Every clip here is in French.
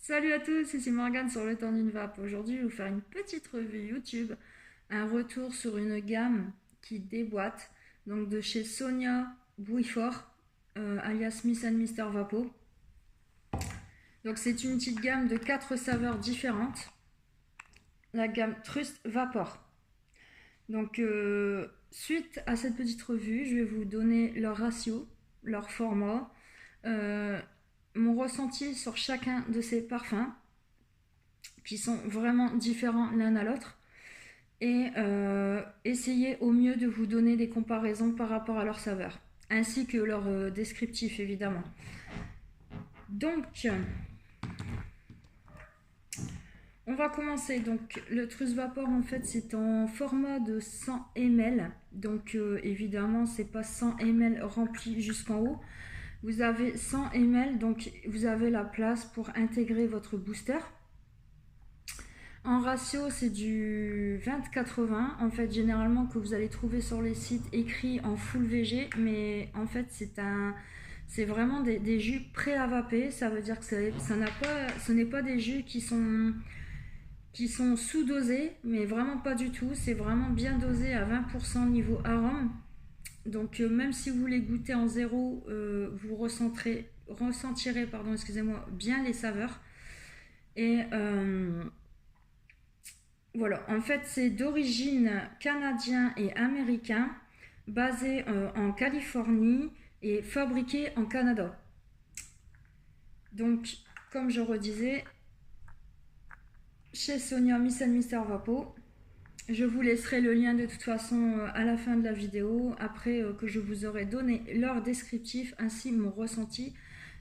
Salut à tous, ici Morgane sur le temps d'une vape. Aujourd'hui, je vais vous faire une petite revue YouTube, un retour sur une gamme qui déboîte, donc de chez Sonia Bouifort, alias Smith Mr Vapo. Donc c'est une petite gamme de 4 saveurs différentes, la gamme Trust Vapor. Donc suite à cette petite revue, je vais vous donner leur ratio, leur format, euh, mon ressenti sur chacun de ces parfums qui sont vraiment différents l'un à l'autre et essayer au mieux de vous donner des comparaisons par rapport à leur saveur ainsi que leur descriptif évidemment. Donc on va commencer. Donc le Trust Vapor en fait c'est en format de 100 ml, donc évidemment c'est pas 100 ml rempli jusqu'en haut, vous avez 100 ml, donc vous avez la place pour intégrer votre booster. En ratio, c'est du 20-80. En fait, généralement, que vous allez trouver sur les sites écrits en full VG. Mais en fait, c'est vraiment des jus prêts à vaper. Ça veut dire que ce n'est pas des jus qui sont sous-dosés. Mais vraiment pas du tout. C'est vraiment bien dosé à 20% niveau arôme. Donc, même si vous les goûtez en zéro, vous ressentirez excusez-moi, bien les saveurs. Et... voilà, en fait, c'est d'origine canadien et américain, basé en Californie et fabriqué en Canada. Donc, comme je redisais, chez Sonia Miss Mr Vapo. Je vous laisserai le lien de toute façon à la fin de la vidéo, après que je vous aurai donné leur descriptif ainsi mon ressenti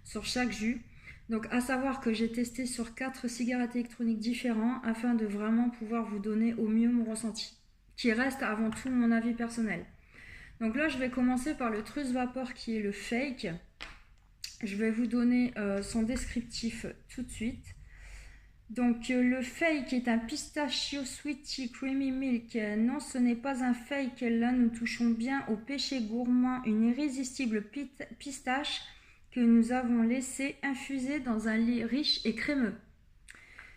sur chaque jus. Donc à savoir que j'ai testé sur 4 cigarettes électroniques différents afin de vraiment pouvoir vous donner au mieux mon ressenti, qui reste avant tout mon avis personnel. Donc là je vais commencer par le Trust Vapor qui est le fake. Je vais vous donner son descriptif tout de suite. Donc le fake est un pistachio sweetie creamy milk. Non, ce n'est pas un fake. Là, nous touchons bien au péché gourmand, une irrésistible pistache que nous avons laissé infuser dans un lait riche et crémeux.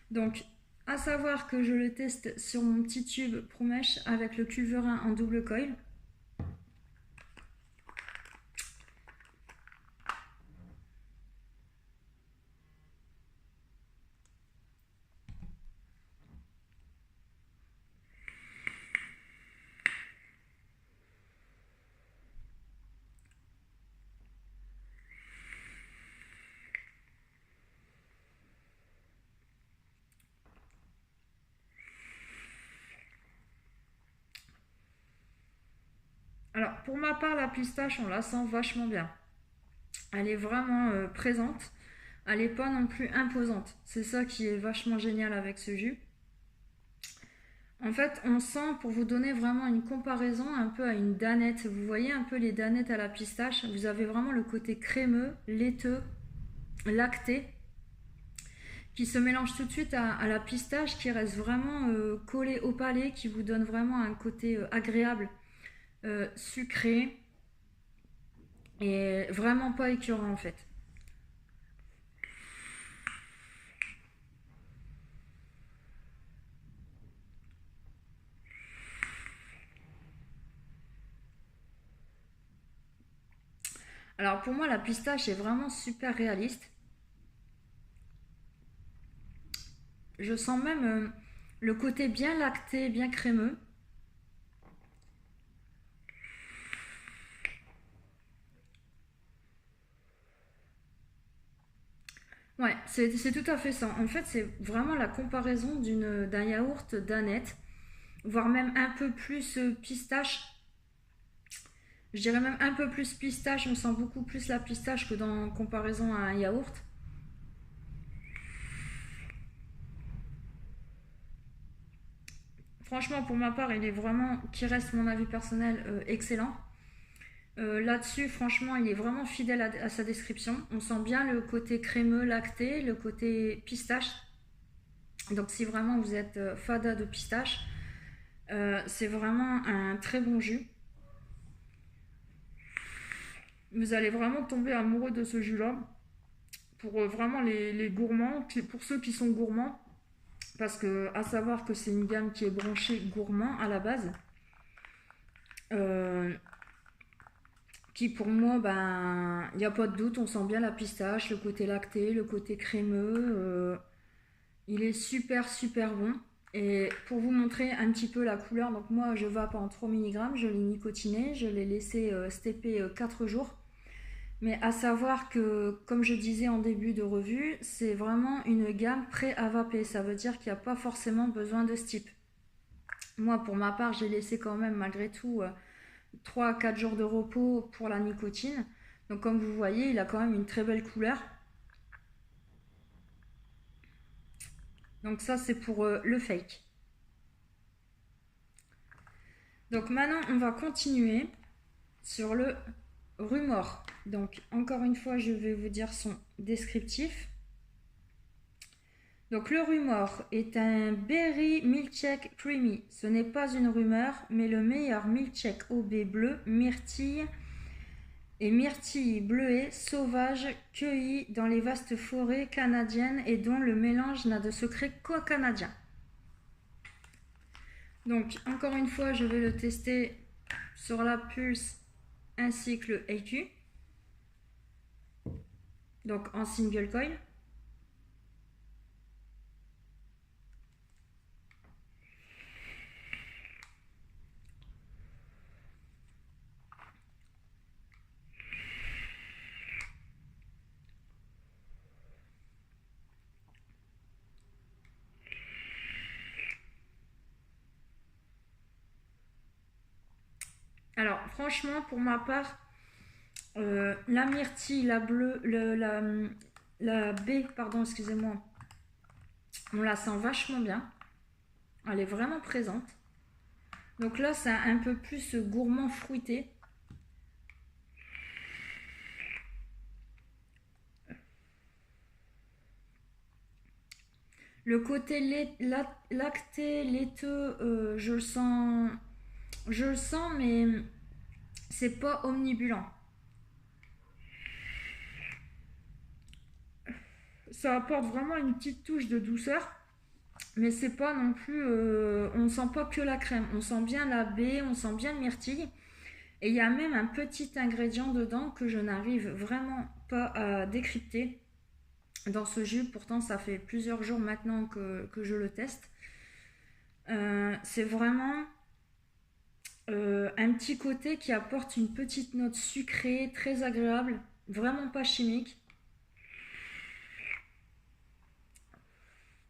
Donc, à savoir que je le teste sur mon petit tube Promèche avec le culverin en double coil. Alors, pour ma part, la pistache, on la sent vachement bien. Elle est vraiment présente. Elle n'est pas non plus imposante. C'est ça qui est vachement génial avec ce jus. En fait, on sent, pour vous donner vraiment une comparaison, un peu à une danette. Vous voyez un peu les danettes à la pistache. Vous avez vraiment le côté crémeux, laiteux, lacté, qui se mélange tout de suite à la pistache, qui reste vraiment collée au palais, qui vous donne vraiment un côté agréable, sucré, et vraiment pas écœurant en fait. Alors pour moi, la pistache est vraiment super réaliste. Je sens même le côté bien lacté, bien crémeux. Ouais, c'est tout à fait ça. En fait, c'est vraiment la comparaison d'un yaourt danette, voire même un peu plus pistache. Je dirais même un peu plus pistache. On sent beaucoup plus la pistache que dans comparaison à un yaourt. Franchement, pour ma part, il est vraiment, qui reste mon avis personnel, excellent. Là-dessus, franchement, il est vraiment fidèle à sa description. On sent bien le côté crémeux, lacté, le côté pistache. Donc si vraiment vous êtes fada de pistache, c'est vraiment un très bon jus. Vous allez vraiment tomber amoureux de ce jus-là. pour vraiment les gourmands, pour ceux qui sont gourmands, parce que à savoir que c'est une gamme qui est branchée gourmand à la base, euh, qui pour moi, ben, il n'y a pas de doute, on sent bien la pistache, le côté lacté, le côté crémeux, il est super super bon. Et pour vous montrer un petit peu la couleur, donc moi je vape en 3 mg, je l'ai nicotiné, je l'ai laissé stepper 4 jours. Mais à savoir que, comme je disais en début de revue, c'est vraiment une gamme prêt à vaper. Ça veut dire qu'il n'y a pas forcément besoin de steep. Moi, pour ma part, j'ai laissé quand même malgré tout 3 à 4 jours de repos pour la nicotine. Donc comme vous voyez, il a quand même une très belle couleur. Donc ça, c'est pour le fake. Donc maintenant, on va continuer sur le Rumor. Donc encore une fois, je vais vous dire son descriptif. Donc le Rumor est un Berry Milkshake Creamy. Ce n'est pas une rumeur, mais le meilleur milkshake au baies bleu, myrtille et myrtille bleuée sauvage cueillie dans les vastes forêts canadiennes et dont le mélange n'a de secret qu'au Canadien. Donc encore une fois, je vais le tester sur la pulse ainsi que le EQ. Donc en single coil. Alors franchement, pour ma part, la myrtille, la bleue, la baie, pardon, excusez-moi, on la sent vachement bien. Elle est vraiment présente. Donc là, c'est un peu plus gourmand fruité. Le côté lacté, laiteux, je le sens, mais c'est pas omnibulant. Ça apporte vraiment une petite touche de douceur, mais c'est pas non plus, on sent pas que la crème, on sent bien la baie, on sent bien le myrtille, et il y a même un petit ingrédient dedans que je n'arrive vraiment pas à décrypter dans ce jus. Pourtant ça fait plusieurs jours maintenant que je le teste. C'est vraiment un petit côté qui apporte une petite note sucrée, très agréable, vraiment pas chimique.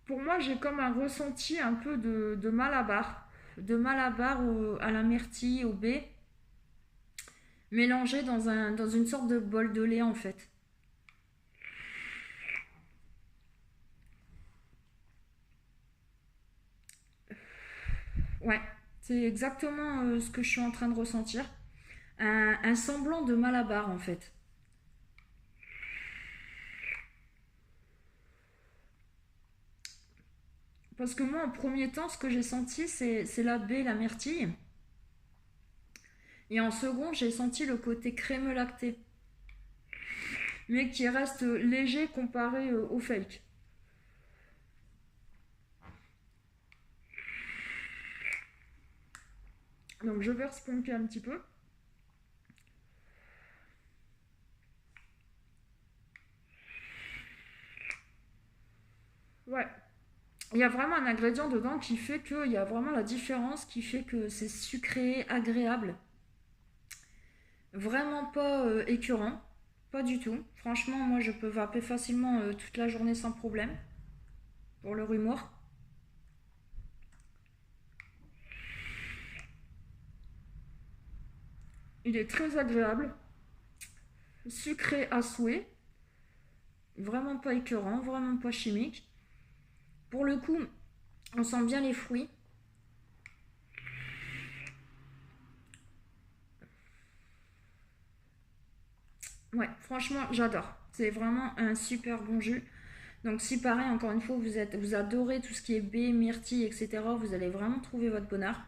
Pour moi, j'ai comme un ressenti un peu de Malabar, à la myrtille, au baie, mélangé dans une sorte de bol de lait en fait. Ouais, c'est exactement ce que je suis en train de ressentir. Un semblant de Malabar en fait. Parce que moi, en premier temps, ce que j'ai senti, c'est la baie, la myrtille. Et en second, j'ai senti le côté crémeux lacté. Mais qui reste léger comparé au fake. Donc je vais respomper un petit peu. Ouais. Il y a vraiment un ingrédient dedans qui fait qu'il y a vraiment la différence, qui fait que c'est sucré, agréable. Vraiment pas écœurant. Pas du tout. Franchement, moi je peux vaper facilement toute la journée sans problème. Pour le Rumor. Il est très agréable. Sucré à souhait. Vraiment pas écœurant, vraiment pas chimique. Pour le coup, on sent bien les fruits. Ouais, franchement, j'adore. C'est vraiment un super bon jus. Donc si pareil, encore une fois, vous adorez tout ce qui est baie, myrtille, etc., vous allez vraiment trouver votre bonheur.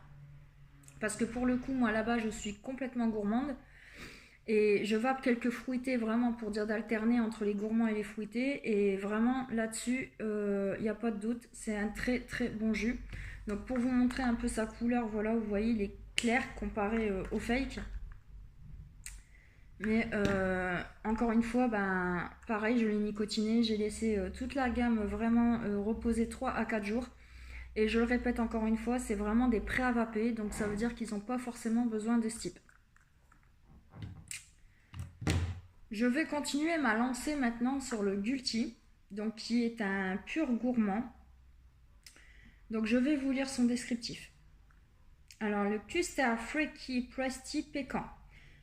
Parce que pour le coup, moi là-bas, je suis complètement gourmande. Et je vape quelques fruités vraiment pour dire d'alterner entre les gourmands et les fruités. Et vraiment là-dessus, il n'y a pas de doute, c'est un très très bon jus. Donc pour vous montrer un peu sa couleur, voilà, vous voyez, il est clair comparé au fake. Mais encore une fois, ben, pareil, je l'ai nicotiné, j'ai laissé toute la gamme vraiment reposer 3 à 4 jours. Et je le répète encore une fois, c'est vraiment des prêts à vaper, donc ça veut dire qu'ils n'ont pas forcément besoin de ce type. Je vais continuer ma lancée maintenant sur le Gulti, donc qui est un pur gourmand. Donc je vais vous lire son descriptif. Alors le Custard Freaky Presti Pécan.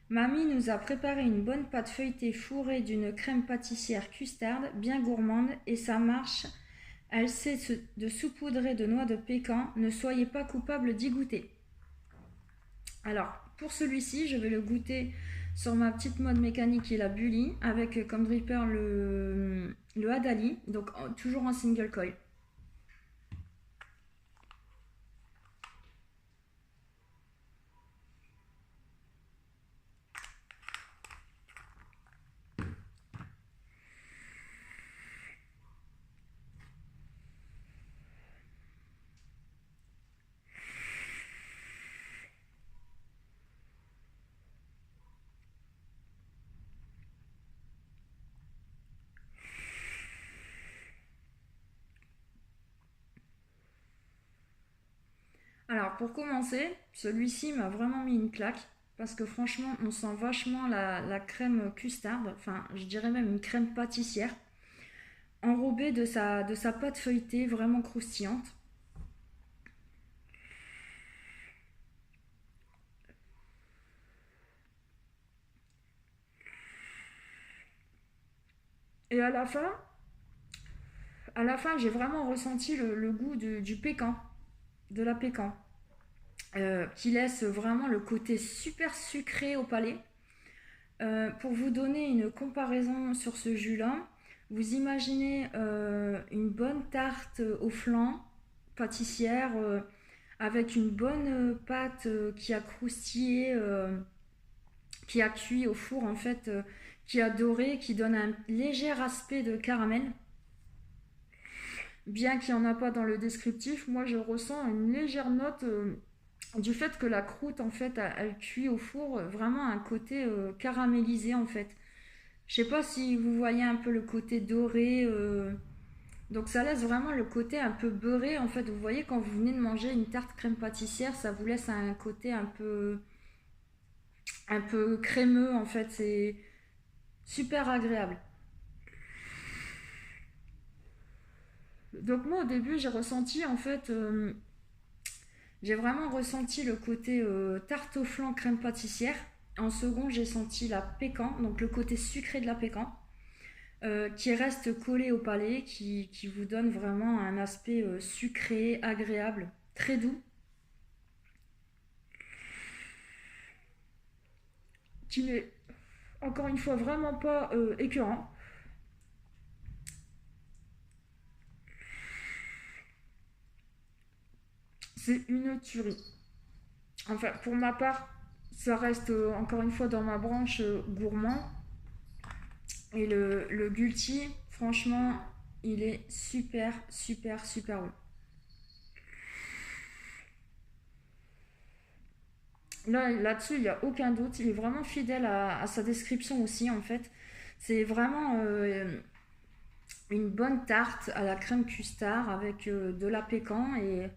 Mamie nous a préparé une bonne pâte feuilletée fourrée d'une crème pâtissière custard bien gourmande et ça marche. Elle sait de saupoudrer de noix de pécan. Ne soyez pas coupable d'y goûter. Alors pour celui-ci, je vais le goûter sur ma petite mode mécanique qui est la Bully avec comme dripper le Adali, donc toujours en single coil. Alors pour commencer, celui-ci m'a vraiment mis une claque parce que franchement on sent vachement la crème custard, enfin je dirais même une crème pâtissière, enrobée de sa pâte feuilletée vraiment croustillante. Et à la fin j'ai vraiment ressenti le goût du pécan, de la pécan, qui laisse vraiment le côté super sucré au palais. Pour vous donner une comparaison sur ce jus-là, vous imaginez une bonne tarte au flan pâtissière avec une bonne pâte qui a croustillé, qui a cuit au four en fait, qui a doré, qui donne un léger aspect de caramel. Bien qu'il n'y en a pas dans le descriptif, moi je ressens une légère note du fait que la croûte en fait elle cuit au four, vraiment un côté caramélisé en fait. Je sais pas si vous voyez un peu le côté doré, donc ça laisse vraiment le côté un peu beurré en fait. Vous voyez quand vous venez de manger une tarte crème pâtissière, ça vous laisse un côté un peu crémeux en fait. C'est super agréable. Donc moi au début j'ai ressenti en fait, j'ai vraiment ressenti le côté tarte au flan crème pâtissière. En second j'ai senti la pécan, donc le côté sucré de la pécan. Qui reste collé au palais, qui vous donne vraiment un aspect sucré, agréable, très doux, qui n'est encore une fois vraiment pas écœurant. C'est une tuerie. Enfin, pour ma part, ça reste encore une fois dans ma branche gourmand. Et le Gulti, franchement, il est super, super, super bon. Là-dessus, il n'y a aucun doute. Il est vraiment fidèle à sa description aussi, en fait. C'est vraiment une bonne tarte à la crème custard avec de la pécan et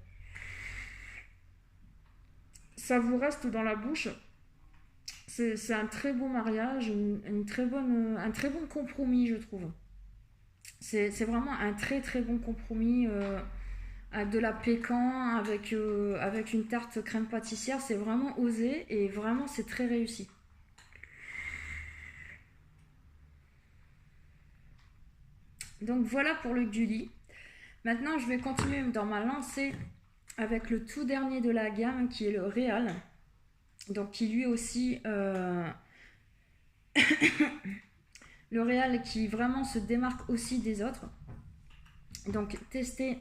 ça vous reste dans la bouche. C'est un très beau mariage, une très bonne, un très bon compromis, je trouve. C'est vraiment un très très bon compromis avec de la pécan, avec une tarte crème pâtissière. C'est vraiment osé et vraiment c'est très réussi. Donc voilà pour le Gulli. Maintenant, je vais continuer dans ma lancée avec le tout dernier de la gamme qui est le Réal. Donc qui lui aussi le Réal qui vraiment se démarque aussi des autres. Donc testé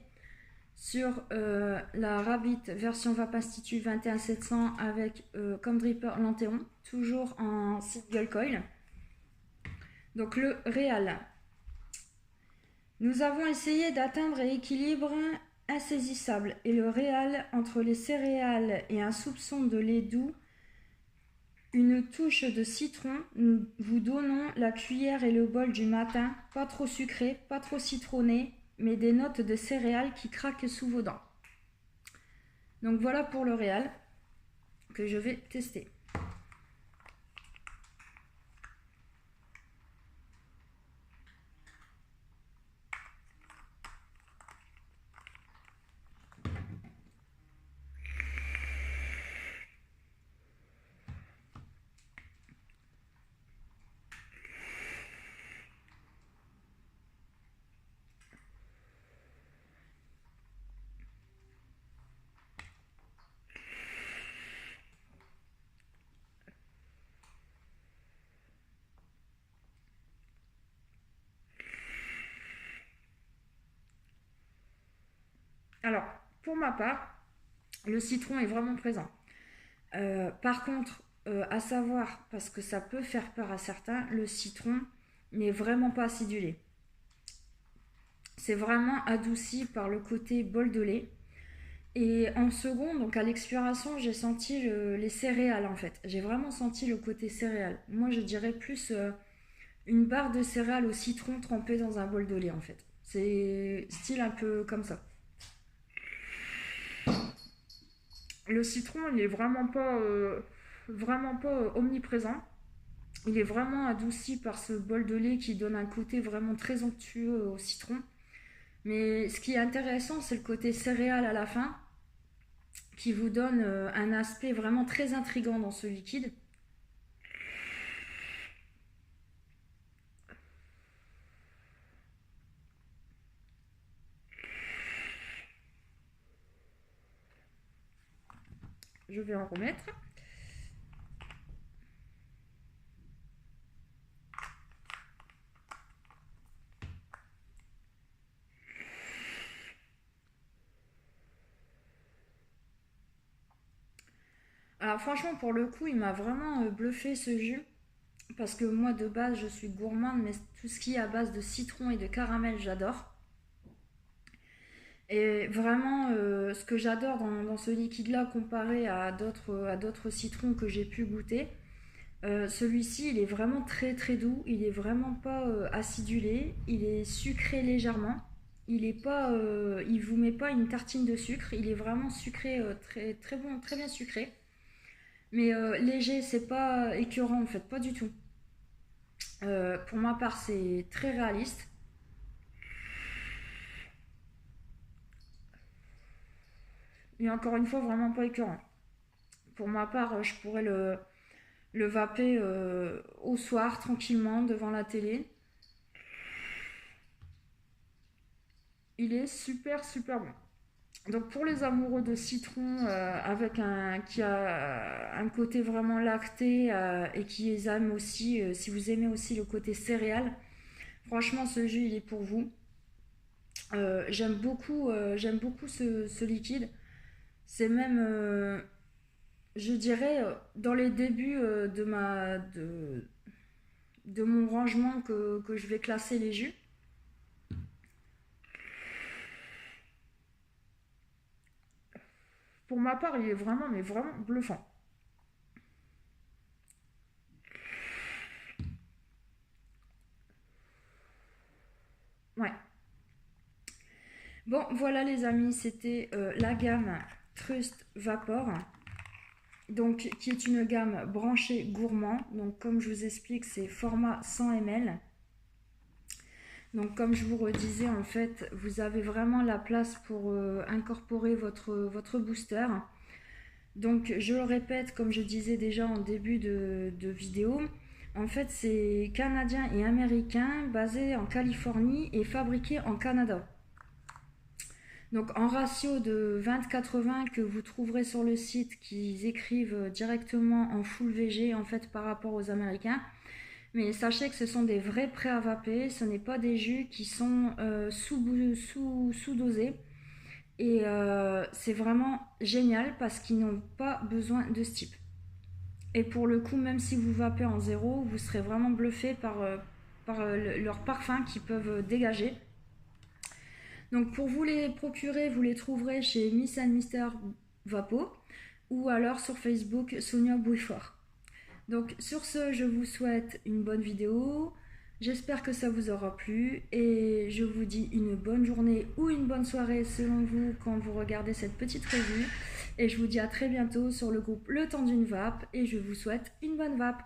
sur la Rabbit version Vape Institute 21700 avec comme dripper Lantéon, toujours en single coil. Donc le réal. Nous avons essayé d'atteindre l'équilibre insaisissable et le réal entre les céréales et un soupçon de lait doux, une touche de citron. Nous vous donnons la cuillère et le bol du matin, pas trop sucré, pas trop citronné, mais des notes de céréales qui craquent sous vos dents. Donc voilà pour le réal que je vais tester. Alors, pour ma part, le citron est vraiment présent. Par contre, à savoir, parce que ça peut faire peur à certains, le citron n'est vraiment pas acidulé. C'est vraiment adouci par le côté bol de lait. Et en second, donc à l'expiration, j'ai senti les céréales en fait. J'ai vraiment senti le côté céréales. Moi, je dirais plus une barre de céréales au citron trempée dans un bol de lait en fait. C'est style un peu comme ça. Le citron, il est vraiment pas omniprésent. Il est vraiment adouci par ce bol de lait qui donne un côté vraiment très onctueux au citron. Mais ce qui est intéressant, c'est le côté céréales à la fin, qui vous donne un aspect vraiment très intriguant dans ce liquide. Je vais en remettre. Alors franchement, pour le coup, il m'a vraiment bluffé ce jus. Parce que moi, de base, je suis gourmande, mais tout ce qui est à base de citron et de caramel, j'adore. Et vraiment, ce que j'adore dans ce liquide-là, comparé à d'autres citrons que j'ai pu goûter, celui-ci, il est vraiment très très doux. Il est vraiment pas acidulé. Il est sucré légèrement. Il est pas, il vous met pas une tartine de sucre. Il est vraiment sucré, très très bon, très bien sucré. Mais léger, c'est pas écœurant en fait, pas du tout. Pour ma part, c'est très réaliste. Et encore une fois, vraiment pas écœurant. Pour ma part, je pourrais le vaper au soir, tranquillement, devant la télé. Il est super, super bon. Donc pour les amoureux de citron avec qui a un côté vraiment lacté et qui les aime aussi, si vous aimez aussi le côté céréales, franchement ce jus il est pour vous. J'aime beaucoup ce liquide. C'est même, je dirais, dans les débuts de mon rangement que je vais classer les jus. Pour ma part, il est vraiment, mais vraiment bluffant. Ouais. Bon, voilà les amis, c'était la gamme Trust Vapor. Donc, qui est une gamme branchée gourmand. Donc, comme je vous explique, c'est format 100 ml. Donc, comme je vous redisais, en fait, vous avez vraiment la place pour incorporer votre booster. Donc, je le répète, comme je disais déjà en début de vidéo, en fait, c'est canadien et américain, basé en Californie et fabriqué en Canada. Donc en ratio de 20-80 que vous trouverez sur le site, qu'ils écrivent directement en full VG en fait par rapport aux Américains. Mais sachez que ce sont des vrais prêts à vaper, ce n'est pas des jus qui sont sous-dosés. Et c'est vraiment génial parce qu'ils n'ont pas besoin de ce type. Et pour le coup, même si vous vapez en zéro, vous serez vraiment bluffé par leur parfum qu'ils peuvent dégager. Donc pour vous les procurer, vous les trouverez chez Miss and Mister Vapo ou alors sur Facebook Sonia Bouifort. Donc sur ce, je vous souhaite une bonne vidéo. J'espère que ça vous aura plu et je vous dis une bonne journée ou une bonne soirée selon vous quand vous regardez cette petite revue. Et je vous dis à très bientôt sur le groupe Le Temps d'une Vape et je vous souhaite une bonne vape.